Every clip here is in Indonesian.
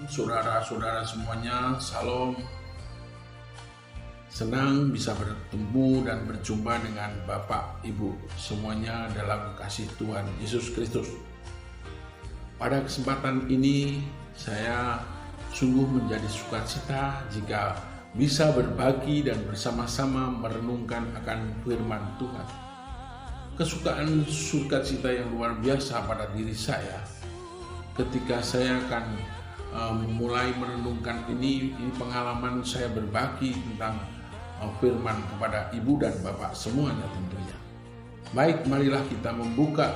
saudara-saudara semuanya, salam. Senang bisa bertemu dan berjumpa dengan Bapak, Ibu semuanya dalam kasih Tuhan Yesus Kristus. Pada kesempatan ini saya sungguh menjadi sukacita jika bisa berbagi dan bersama-sama merenungkan akan firman Tuhan. Kesukaan sukacita yang luar biasa pada diri saya ketika saya akan mulai merenungkan ini pengalaman saya berbagi tentang firman kepada ibu dan bapak semuanya tentunya. Baik, marilah kita membuka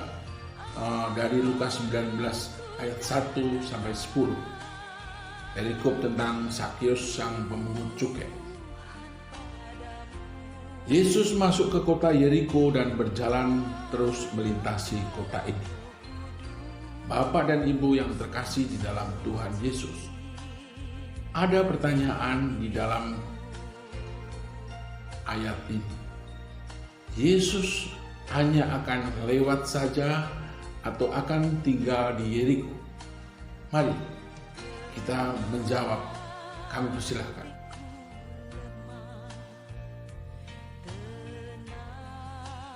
dari Lukas 19 ayat 1 sampai 10. Perikop tentang Sakius sang pemungut cukai. Yesus masuk ke kota Yeriko dan berjalan terus melintasi kota ini. Bapak dan Ibu yang terkasih di dalam Tuhan Yesus, ada pertanyaan di dalam ayat ini. Yesus hanya akan lewat saja atau akan tinggal di Yeriko? Mari kita menjawab, kami persilahkan.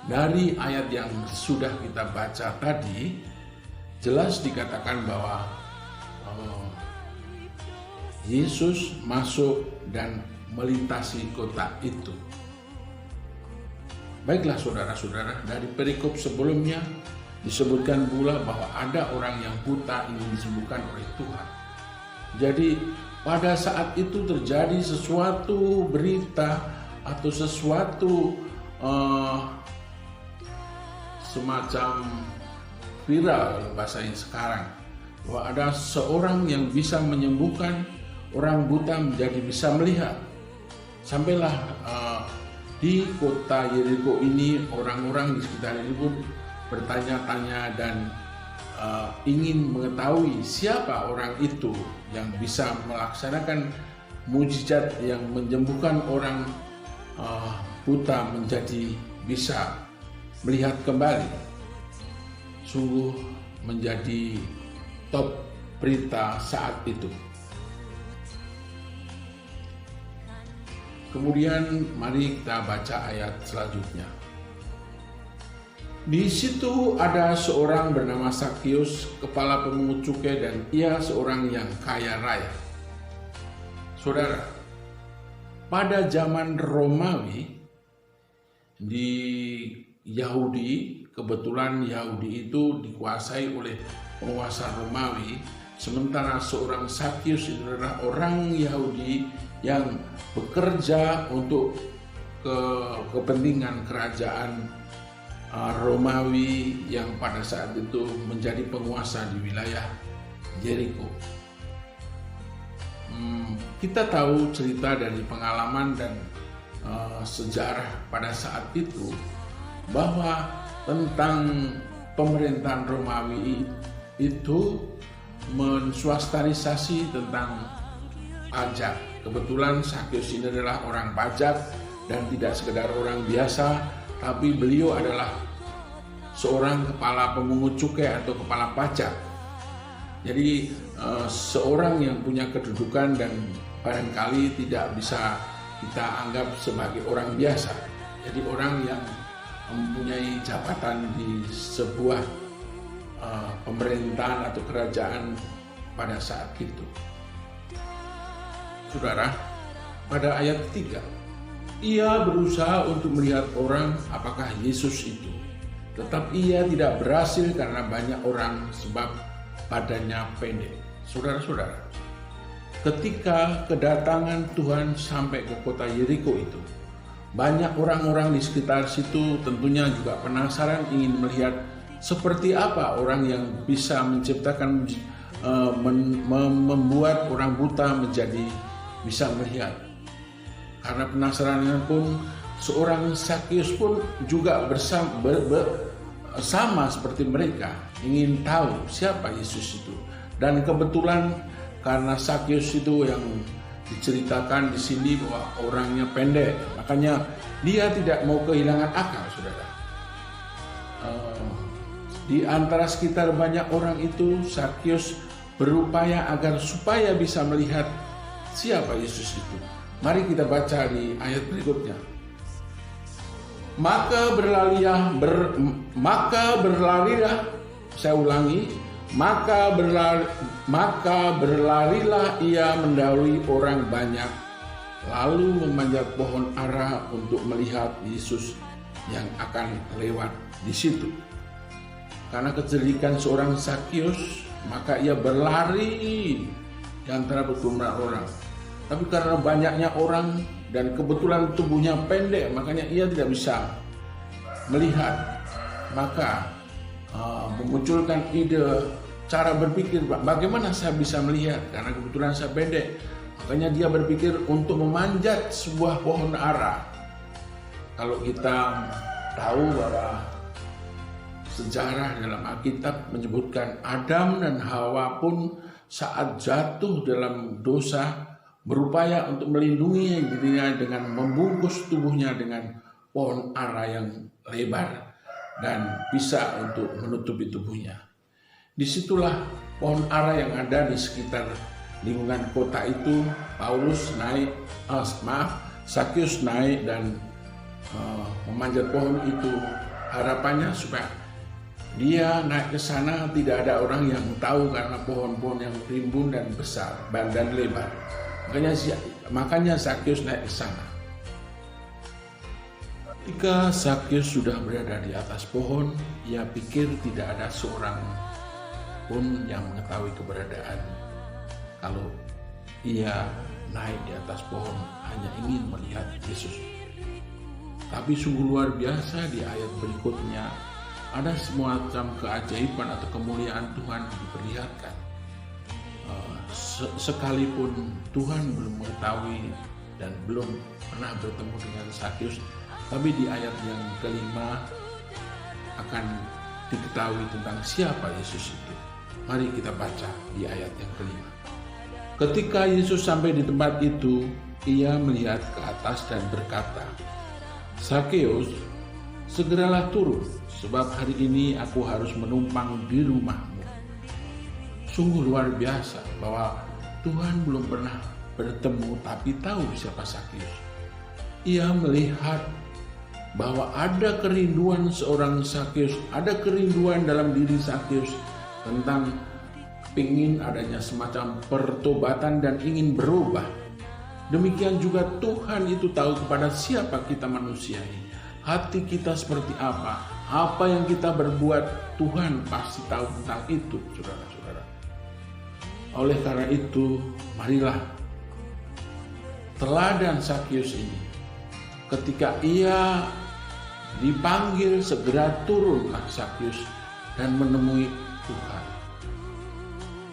Dari ayat yang sudah kita baca tadi, jelas dikatakan bahwa Yesus masuk dan melintasi kota itu. Baiklah saudara-saudara, dari perikop sebelumnya disebutkan pula bahwa ada orang yang buta ingin disembuhkan oleh Tuhan. Jadi pada saat itu terjadi sesuatu berita atau sesuatu semacam viral bahasanya sekarang, bahwa ada seorang yang bisa menyembuhkan orang buta menjadi bisa melihat. Sampailah di kota Yeriko ini orang-orang di sekitar Yeriko bertanya-tanya dan ingin mengetahui siapa orang itu yang bisa melaksanakan mujizat yang menyembuhkan orang buta menjadi bisa melihat kembali. Sungguh menjadi top berita saat itu. Kemudian mari kita baca ayat selanjutnya. Di situ ada seorang bernama Sakius, kepala pemungut cukai, dan ia seorang yang kaya raya. Saudara, pada zaman Romawi di Yahudi, kebetulan Yahudi itu dikuasai oleh penguasa Romawi, sementara seorang Sakius itu adalah orang Yahudi yang bekerja untuk kepentingan kerajaan Romawi yang pada saat itu menjadi penguasa di wilayah Yeriko. Kita tahu cerita dari pengalaman dan sejarah pada saat itu bahwa tentang pemerintahan Romawi itu menswastanisasi tentang pajak. Kebetulan Sakius ini adalah orang pajak dan tidak sekedar orang biasa, tapi beliau adalah seorang kepala pemungut cukai atau kepala pajak. Jadi seorang yang punya kedudukan dan barangkali tidak bisa kita anggap sebagai orang biasa. Jadi orang yang mempunyai jabatan di sebuah pemerintahan atau kerajaan pada saat itu. Saudara, pada ayat 3, ia berusaha untuk melihat orang apakah Yesus itu, tetapi ia tidak berhasil karena banyak orang sebab badannya pendek. Saudara-saudara, ketika kedatangan Tuhan sampai ke kota Yeriko itu, banyak orang-orang di sekitar situ tentunya juga penasaran ingin melihat seperti apa orang yang bisa menciptakan, membuat orang buta menjadi bisa melihat. Karena penasarannya pun seorang Sakius pun juga sama seperti mereka, ingin tahu siapa Yesus itu. Dan kebetulan karena Sakius itu yang diceritakan di sini bahwa orangnya pendek, makanya dia tidak mau kehilangan akal, saudara. Di antara sekitar banyak orang itu, Sakius berupaya supaya bisa melihat siapa Yesus itu. Mari kita baca di ayat berikutnya. Maka berlarilah, saya ulangi, maka berlarilah ia mendahului orang banyak, lalu memanjat pohon ara untuk melihat Yesus yang akan lewat di situ. Karena kecerdikan seorang Sakius, maka ia berlari di antara berkerumun orang. Tapi karena banyaknya orang dan kebetulan tubuhnya pendek, makanya ia tidak bisa melihat. Maka memunculkan ide, cara berpikir, bagaimana saya bisa melihat karena kebetulan saya pendek. Makanya dia berpikir untuk memanjat sebuah pohon ara. Kalau kita tahu bahwa sejarah dalam Alkitab menyebutkan Adam dan Hawa pun saat jatuh dalam dosa berupaya untuk melindungi dirinya dengan membungkus tubuhnya dengan pohon ara yang lebar dan bisa untuk menutupi tubuhnya. Disitulah pohon ara yang ada di sekitar lingkungan kota itu. Sakius naik dan memanjat pohon itu. Harapannya supaya dia naik ke sana tidak ada orang yang tahu karena pohon-pohon yang rimbun dan besar dan lebar. Makanya Sakius naik ke sana. Ketika Sakius sudah berada di atas pohon, ia pikir tidak ada seorang pun yang mengetahui keberadaan. Kalau ia naik di atas pohon hanya ingin melihat Yesus. Tapi sungguh luar biasa di ayat berikutnya ada semacam keajaiban atau kemuliaan Tuhan diperlihatkan. Sekalipun Tuhan belum mengetahui dan belum pernah bertemu dengan Sakius, tapi di ayat yang kelima akan diketahui tentang siapa Yesus itu. Mari kita baca di ayat yang kelima. Ketika Yesus sampai di tempat itu, ia melihat ke atas dan berkata, "Sakeus, segeralah turun, sebab hari ini aku harus menumpang di rumahmu." Sungguh luar biasa bahwa Tuhan belum pernah bertemu tapi tahu siapa Sakius. Ia melihat bahwa ada kerinduan seorang Sakius, ada kerinduan dalam diri Sakius tentang ingin adanya semacam pertobatan dan ingin berubah. Demikian juga Tuhan itu tahu kepada siapa kita manusia ini. Hati kita seperti apa yang kita berbuat, Tuhan pasti tahu tentang itu, saudara-saudara. Oleh karena itu, marilah teladan Sakius ini. Ketika ia dipanggil, segera turunlah Sakius dan menemui Tuhan.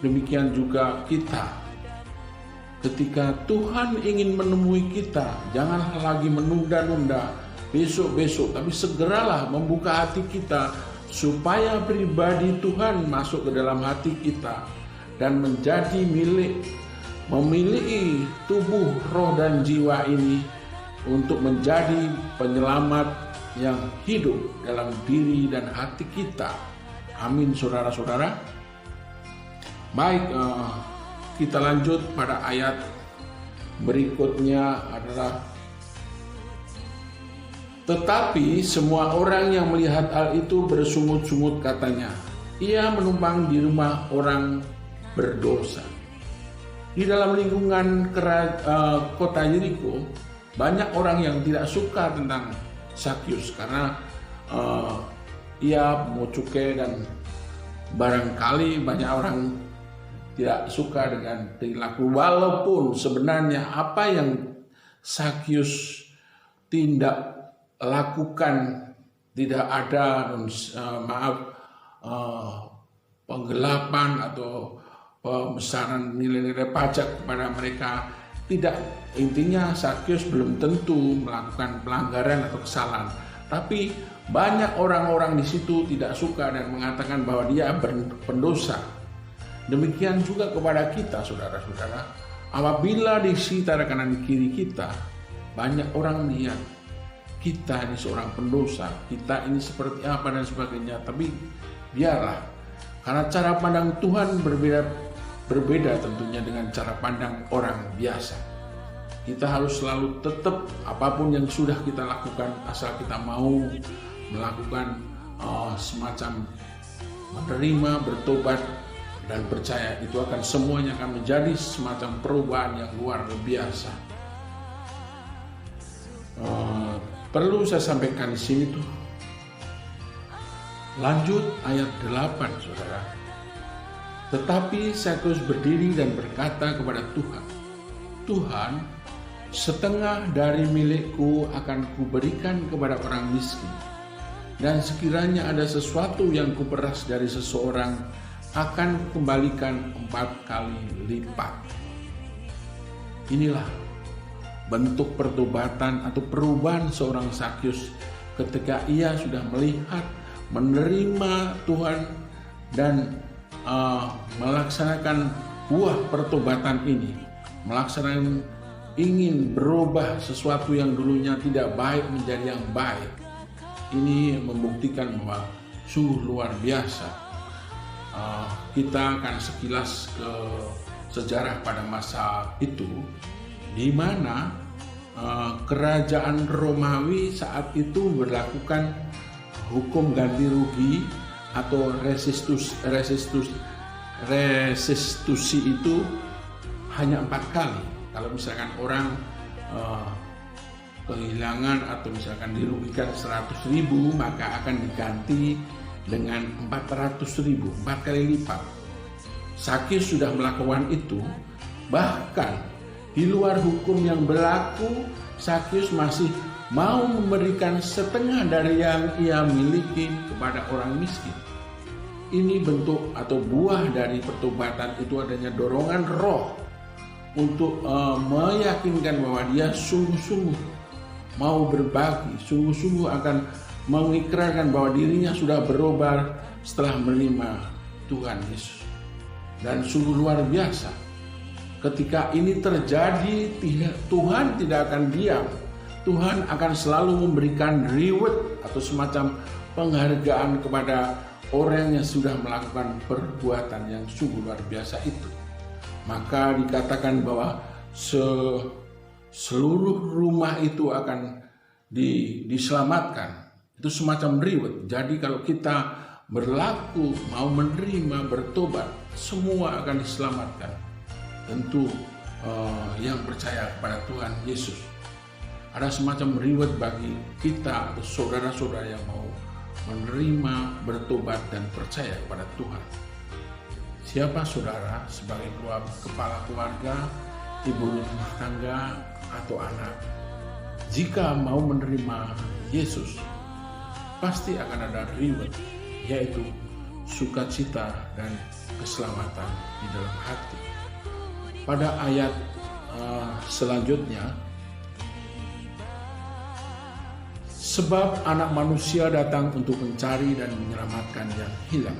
Demikian juga kita. Ketika Tuhan ingin menemui kita, janganlah lagi menunda-nunda besok-besok, tapi segeralah membuka hati kita supaya pribadi Tuhan masuk ke dalam hati kita dan menjadi memiliki tubuh, roh dan jiwa ini untuk menjadi penyelamat yang hidup dalam diri dan hati kita. Amin, saudara-saudara. Baik, kita lanjut pada ayat berikutnya adalah, tetapi semua orang yang melihat hal itu bersungut-sungut katanya, ia menumpang di rumah orang berdosa. Di dalam lingkungan kota Yeriko, banyak orang yang tidak suka tentang Sakius karena ia mau cukai dan barangkali banyak orang tidak suka dengan perilaku, walaupun sebenarnya apa yang Sakius tindak lakukan tidak ada penggelapan atau pembesaran nilai-nilai pajak kepada mereka. Tidak, intinya Sakius belum tentu melakukan pelanggaran atau kesalahan, tapi banyak orang-orang di situ tidak suka dan mengatakan bahwa dia pendosa. Demikian juga kepada kita, saudara-saudara. Apabila di sekitar kanan kiri kita banyak orang melihat kita ini seorang pendosa, kita ini seperti apa dan sebagainya, tapi biarlah, karena cara pandang Tuhan berbeda berbeda tentunya dengan cara pandang orang biasa. Kita harus selalu tetap apapun yang sudah kita lakukan, asal kita mau melakukan semacam menerima, bertobat, dan percaya, itu akan semuanya akan menjadi semacam perubahan yang luar biasa. Perlu saya sampaikan di sini tuh. Lanjut ayat 8, saudara. Tetapi Sakeus berdiri dan berkata kepada Tuhan, Tuhan, setengah dari milikku akan kuberikan kepada orang miskin. Dan sekiranya ada sesuatu yang kuperas dari seseorang, akan kembalikan 4 kali lipat. Inilah bentuk pertobatan atau perubahan seorang Sakeus ketika ia sudah melihat, menerima Tuhan dan melaksanakan buah pertobatan ini, melaksanakan ingin berubah sesuatu yang dulunya tidak baik menjadi yang baik. Ini membuktikan bahwa sungguh luar biasa. Kita akan sekilas ke sejarah pada masa itu, di mana kerajaan Romawi saat itu berlakukan hukum ganti rugi atau restitusi itu hanya 4 kali. Kalau misalkan orang kehilangan atau misalkan dirugikan 100.000, maka akan diganti dengan 400.000, 4 kali lipat. Sakeus sudah melakukan itu. Bahkan di luar hukum yang berlaku, Sakeus masih mau memberikan setengah dari yang ia miliki kepada orang miskin. Ini bentuk atau buah dari pertobatan itu, adanya dorongan roh untuk meyakinkan bahwa dia sungguh-sungguh mau berbagi, sungguh-sungguh akan mengikrarkan bahwa dirinya sudah berubah setelah menerima Tuhan Yesus. Dan sungguh luar biasa, ketika ini terjadi, Tuhan tidak akan diam. Tuhan akan selalu memberikan reward atau semacam penghargaan kepada orang yang sudah melakukan perbuatan yang sungguh luar biasa itu. Maka dikatakan bahwa seluruh rumah itu akan diselamatkan. Itu semacam reward. Jadi kalau kita berlaku, mau menerima, bertobat, semua akan diselamatkan. Tentu yang percaya kepada Tuhan Yesus. Ada semacam reward bagi kita atau saudara-saudara yang mau menerima, bertobat, dan percaya kepada Tuhan. Siapa saudara sebagai kepala keluarga, ibu rumah tangga, atau anak, jika mau menerima Yesus, pasti akan ada reward, yaitu sukacita dan keselamatan di dalam hati. Pada ayat selanjutnya, sebab anak manusia datang untuk mencari dan menyelamatkan yang hilang.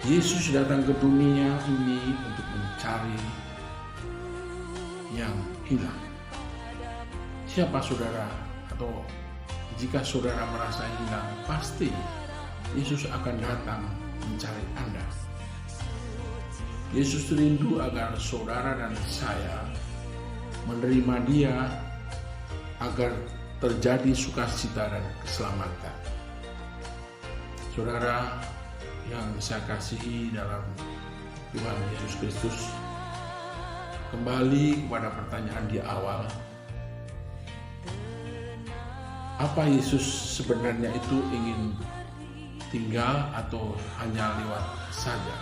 Yesus datang ke dunia ini untuk mencari yang hilang. Siapa saudara? Atau jika saudara merasa hilang, pasti Yesus akan datang mencari Anda. Yesus rindu agar saudara dan saya menerima Dia agar terjadi sukacita dan keselamatan. Saudara yang saya kasihi dalam Tuhan Yesus Kristus, kembali kepada pertanyaan di awal, apa Yesus sebenarnya itu ingin tinggal atau hanya lewat saja?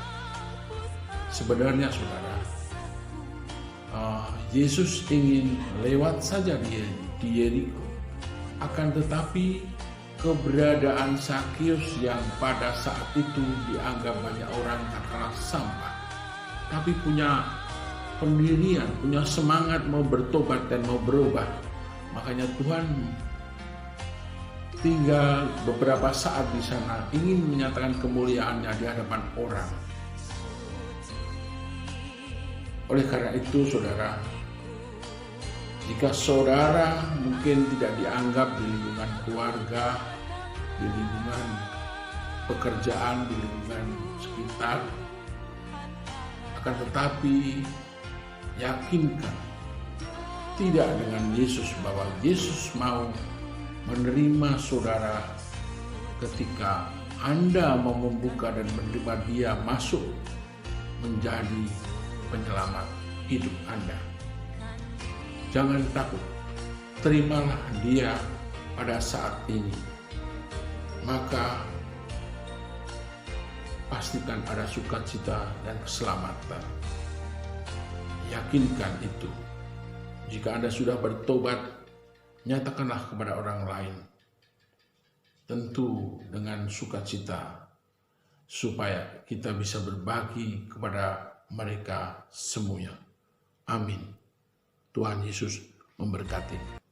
Sebenarnya saudara, Yesus ingin lewat saja di Yeriko. Akan tetapi keberadaan Sakeus yang pada saat itu dianggap banyak orang katakanlah sampah, tapi punya pendirian, punya semangat mau bertobat dan mau berubah. Makanya Tuhan tinggal beberapa saat di sana, ingin menyatakan kemuliaannya di hadapan orang. Oleh karena itu saudara, jika saudara mungkin tidak dianggap di lingkungan keluarga, di lingkungan pekerjaan, di lingkungan sekitar, Akan tetapi yakinkan tidak dengan Yesus, bahwa Yesus mau menerima saudara ketika Anda mau membuka dan menerima Dia masuk menjadi penyelamat hidup Anda. Jangan takut, terimalah Dia pada saat ini. Maka pastikan ada sukacita dan keselamatan. Yakinkan itu. Jika Anda sudah bertobat, nyatakanlah kepada orang lain. Tentu dengan sukacita, supaya kita bisa berbagi kepada mereka semuanya. Amin. Tuhan Yesus memberkati.